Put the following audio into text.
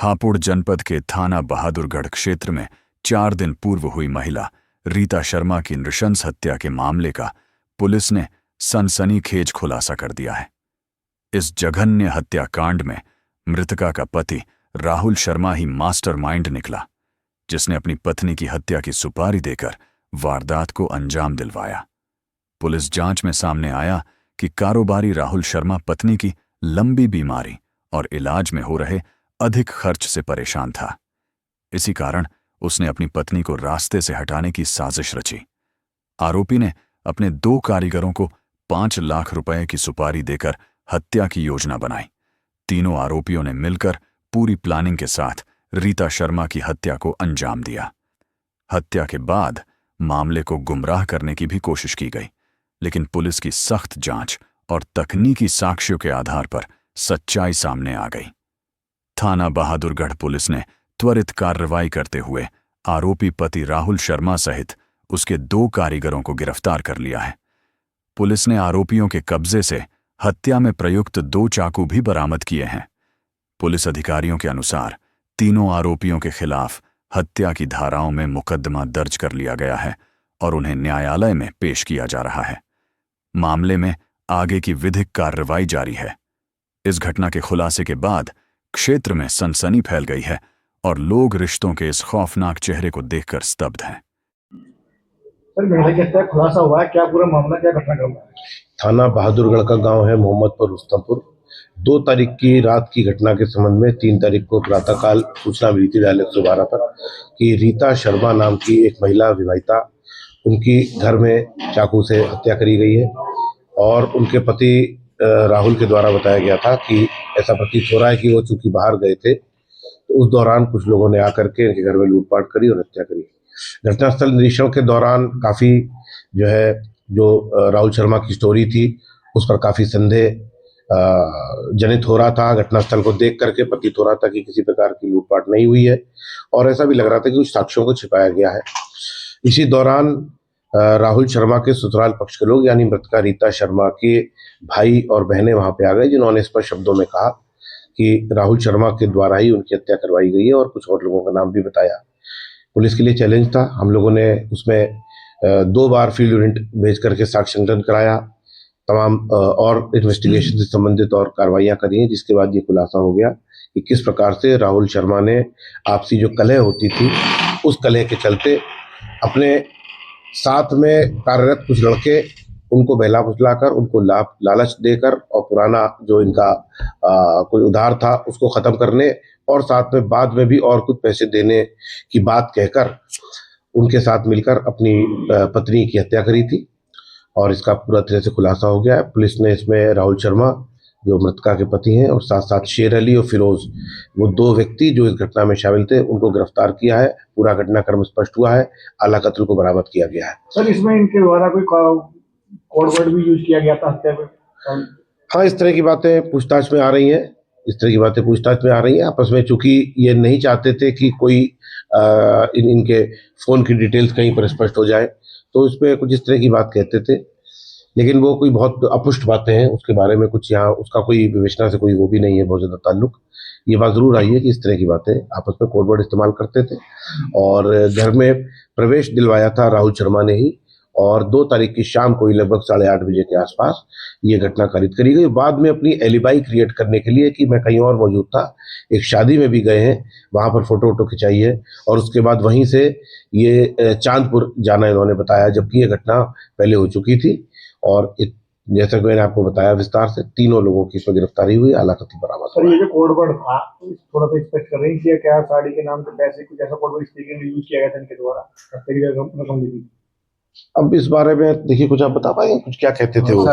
हापुड़ जनपद के थाना बहादुरगढ़ क्षेत्र में 4 दिन पूर्व हुई महिला रीता शर्मा की नृशंस हत्या के मामले का पुलिस ने सनसनीखेज खुलासा कर दिया है। इस जघन्य हत्याकांड में मृतका का पति राहुल शर्मा ही मास्टरमाइंड निकला, जिसने अपनी पत्नी की हत्या की सुपारी देकर वारदात को अंजाम दिलवाया। पुलिस जांच में सामने आया कि कारोबारी राहुल शर्मा पत्नी की लंबी बीमारी और इलाज में हो रहे अधिक खर्च से परेशान था। इसी कारण उसने अपनी पत्नी को रास्ते से हटाने की साजिश रची। आरोपी ने अपने 2 कारीगरों को 5 लाख रुपए की सुपारी देकर हत्या की योजना बनाई। तीनों आरोपियों ने मिलकर पूरी प्लानिंग के साथ रीता शर्मा की हत्या को अंजाम दिया। हत्या के बाद मामले को गुमराह करने की भी कोशिश की गई, लेकिन पुलिस की सख्त जांच और तकनीकी साक्ष्यों के आधार पर सच्चाई सामने आ गई। थाना बहादुरगढ़ पुलिस ने त्वरित कार्रवाई करते हुए आरोपी पति राहुल शर्मा सहित उसके 2 कारीगरों को गिरफ्तार कर लिया है। पुलिस ने आरोपियों के कब्जे से हत्या में प्रयुक्त 2 चाकू भी बरामद किए हैं। पुलिस अधिकारियों के अनुसार तीनों आरोपियों के खिलाफ हत्या की धाराओं में मुकदमा दर्ज कर लिया गया है और उन्हें न्यायालय में पेश किया जा रहा है। मामले में आगे की विधिक कार्रवाई जारी है। इस घटना के खुलासे के बाद क्षेत्र में सनसनी फैल गई है और लोग रिश्तों के इस खौफनाक चेहरे को देखकर स्तब्ध हैं। सर, कैसे खुलासा हुआ है? क्या पूरा मामला, क्या घटना हुआ है? थाना बहादुरगढ़ का गांव है मोहम्मदपुर रुस्तमपुर। 2 तारीख की रात की घटना के संबंध में 3 तारीख को प्रातःकाल सूचना मिली थी डायल 112 पर कि रीता शर्मा नाम की एक महिला विवाहिता, उनकी घर में चाकू से हत्या करी गई है और उनके पति राहुल के द्वारा बताया गया था कि ऐसा प्रतीत हो रहा है कि वो चूंकि बाहर गए थे तो उस दौरान कुछ लोगों ने आकर के इनके घर में लूटपाट करी और हत्या करी। घटनास्थल निरीक्षण के दौरान काफ़ी जो राहुल शर्मा की स्टोरी थी उस पर काफ़ी संदेह जनित हो रहा था। घटनास्थल को देख करके प्रतीत हो रहा था कि किसी प्रकार की लूटपाट नहीं हुई है और ऐसा भी लग रहा था कि कुछ साक्ष्यों को छिपाया गया है। इसी दौरान राहुल शर्मा के ससुराल पक्ष के लोग यानी मृतका रीता शर्मा के भाई और बहनें वहां पे आ गए, जिन्होंने स्पष्ट शब्दों में कहा कि राहुल शर्मा के द्वारा ही उनकी हत्या करवाई गई है और कुछ और लोगों का नाम भी बताया। पुलिस के लिए चैलेंज था। हम लोगों ने उसमें 2 बार फील्ड यूनिट भेज करके साक्ष्य संकलन कराया, तमाम और इन्वेस्टिगेशन से संबंधित और कार्रवाइयाँ करी हैं, जिसके बाद ये खुलासा हो गया कि किस प्रकार से राहुल शर्मा ने आपसी जो कलह होती थी उस कलह के चलते अपने साथ में कार्यरत कुछ लड़के उनको बहला फुसलाकर, उनको लालच देकर और पुराना जो इनका कोई उधार था उसको ख़त्म करने और साथ में बाद में भी और कुछ पैसे देने की बात कहकर उनके साथ मिलकर अपनी पत्नी की हत्या करी थी और इसका पूरा तरह से खुलासा हो गया है। पुलिस ने इसमें राहुल शर्मा जो मृतका के पति हैं और साथ साथ शेर अली और फिरोज, वो 2 व्यक्ति जो इस घटना में शामिल थे, उनको गिरफ्तार किया है। पूरा घटनाक्रम स्पष्ट हुआ है। आला कत्ल को बरामद किया गया है। सर, इसमें इनके द्वारा कोई कोड वर्ड भी यूज किया गया था हत्या में? हाँ, इस तरह की बातें पूछताछ में आ रही हैं। आपस में चूंकि ये नहीं चाहते थे कि कोई इनके फ़ोन की डिटेल्स कहीं पर स्पष्ट हो जाए, तो इस पर कुछ इस तरह की बात कहते थे, लेकिन वो कोई बहुत अपुष्ट बातें हैं। उसके बारे में कुछ यहाँ उसका कोई विवेचना से कोई वो भी नहीं है बहुत ज़्यादा ताल्लुक। ये बात ज़रूर आई है कि इस तरह की बातें आपस में कोड वर्ड इस्तेमाल करते थे और घर में प्रवेश दिलवाया था राहुल शर्मा ने ही और 2 तारीख की शाम को ही लगभग 8:30 बजे के आसपास ये घटना कारित करी गई। बाद में अपनी एलिबाई क्रिएट करने के लिए कि मैं कहीं और मौजूद था, एक शादी में भी गए हैं, वहाँ पर फोटो वोटो खिंचाई है और उसके बाद वहीं से ये चांदपुर जाना इन्होंने बताया, जबकि ये घटना पहले हो चुकी थी। और जैसा कि मैंने आपको बताया विस्तार से, तीनों लोगों की इसमें गिरफ्तारी हुई, आला कत्ल बरामद। सर, ये जो कोड वर्ड था थोड़ा सा स्पष्ट कर रहे हैं कि क्या साड़ी के नाम पे पैसे कुछ ऐसा कोड वर्ड यूज किया गया था इनके द्वारा हत्या की रकम ली थी? अब इस बारे में देखिए, कुछ आप बता पाएंगे कुछ क्या कहते थे वो?